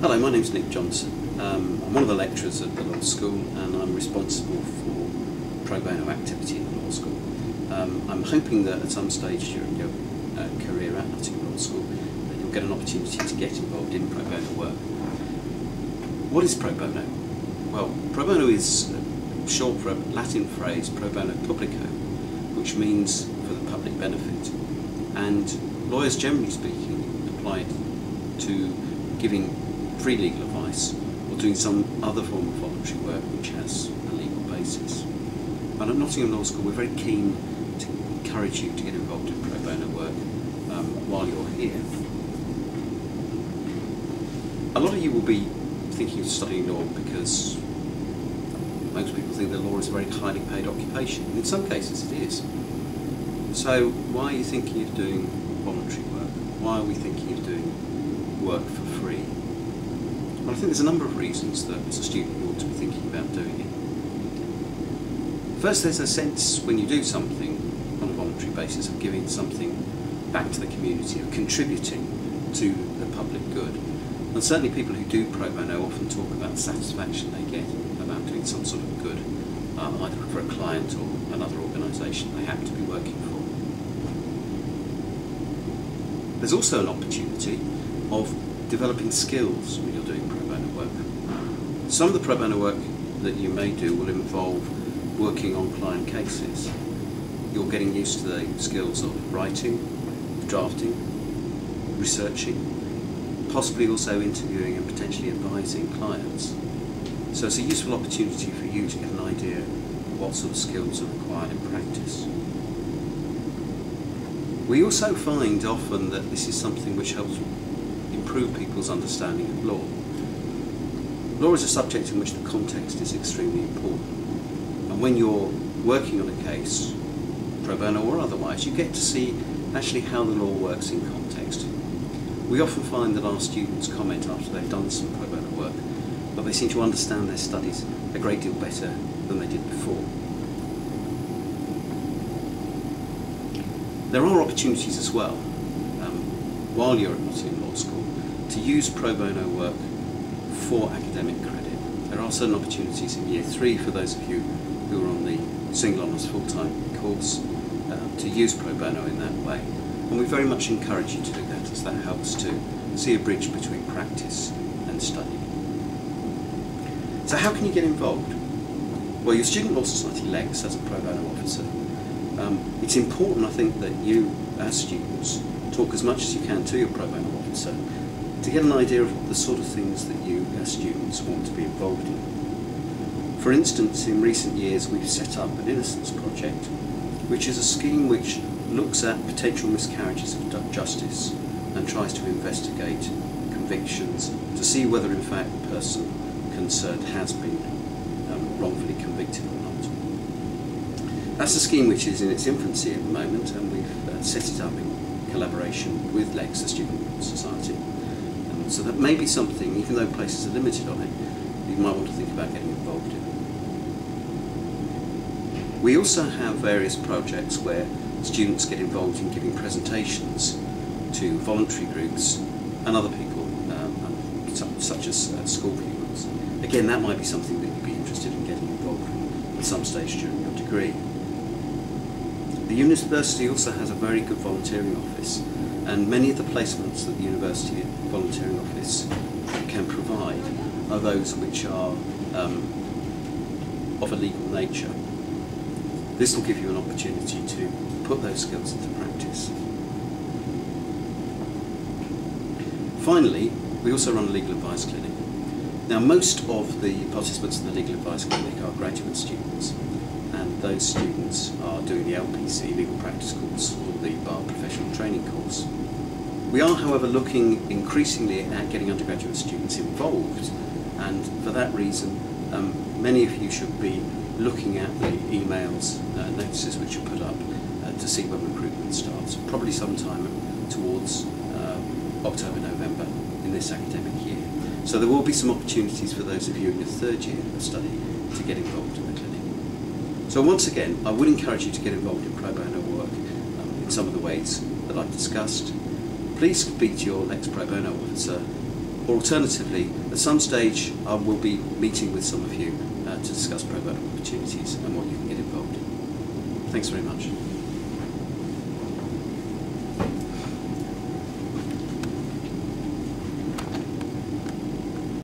Hello, my name's Nick Johnson. I'm one of the lecturers at the law school and I'm responsible for pro bono activity in the law school. I'm hoping that at some stage during your career at Nottingham Law School that you'll get an opportunity to get involved in pro bono work. What is pro bono? Well, pro bono is a short for a Latin phrase, pro bono publico, which means for the public benefit. And lawyers, generally speaking, apply it to giving free legal advice or doing some other form of voluntary work which has a legal basis. And at Nottingham Law School we're very keen to encourage you to get involved in pro bono work while you're here. A lot of you will be thinking of studying law because most people think that law is a very highly paid occupation, and in some cases it is. So why are you thinking of doing voluntary work? Why are we thinking of doing work for free? Well, I think there's a number of reasons that as a student you ought to be thinking about doing it. First, there's a sense when you do something on a voluntary basis of giving something back to the community, of contributing to the public good. And certainly people who do pro bono often talk about the satisfaction they get about doing some sort of good, either for a client or another organisation they happen to be working for. There's also an opportunity of developing skills when you're doing pro bono work. Some of the pro bono work that you may do will involve working on client cases. You're getting used to the skills of writing, drafting, researching, possibly also interviewing and potentially advising clients. So it's a useful opportunity for you to get an idea of what sort of skills are required in practice. We also find often that this is something which helps improve people's understanding of law. Law is a subject in which the context is extremely important, and when you're working on a case, pro bono or otherwise, you get to see actually how the law works in context. We often find that our students comment after they've done some pro bono work that they seem to understand their studies a great deal better than they did before. There are opportunities as well, while you're at Nottingham Law School, to use pro bono work for academic credit. There are certain opportunities in Year 3 for those of you who are on the single honours full-time course to use pro bono in that way. And we very much encourage you to do that, as that helps to see a bridge between practice and study. So how can you get involved? Well, your Student Law Society LEGS as a pro bono officer. It's important, I think, that you, as students, talk as much as you can to your pro bono officer to get an idea of the sort of things that you, as students, want to be involved in. For instance, in recent years we've set up an Innocence Project, which is a scheme which looks at potential miscarriages of justice and tries to investigate convictions to see whether in fact the person concerned has been wrongfully convicted or not. That's a scheme which is in its infancy at the moment, and we've set it up in collaboration with LEGS, the Student Law Society. So that may be something, even though places are limited on it, you might want to think about getting involved in. We also have various projects where students get involved in giving presentations to voluntary groups and other people, such as school pupils. Again, that might be something that you'd be interested in getting involved in at some stage during your degree. The university also has a very good volunteering office, and many of the placements that the university volunteering office can provide are those which are of a legal nature. This will give you an opportunity to put those skills into practice. Finally, we also run a legal advice clinic. Now, most of the participants in the legal advice clinic are graduate students, and those students are doing the LPC, Legal Practice course, or the Bar Professional Training course. We are, however, looking increasingly at getting undergraduate students involved, and for that reason, many of you should be looking at the emails, notices which are put up to see when recruitment starts, probably sometime towards October, November in this academic year. So there will be some opportunities for those of you in your third year of study to get involved in the clinic. So once again, I would encourage you to get involved in pro bono work in some of the ways that I've discussed. Please speak to your LEGS pro bono officer or alternatively, at some stage I will be meeting with some of you to discuss pro bono opportunities and what you can get involved in. Thanks very much.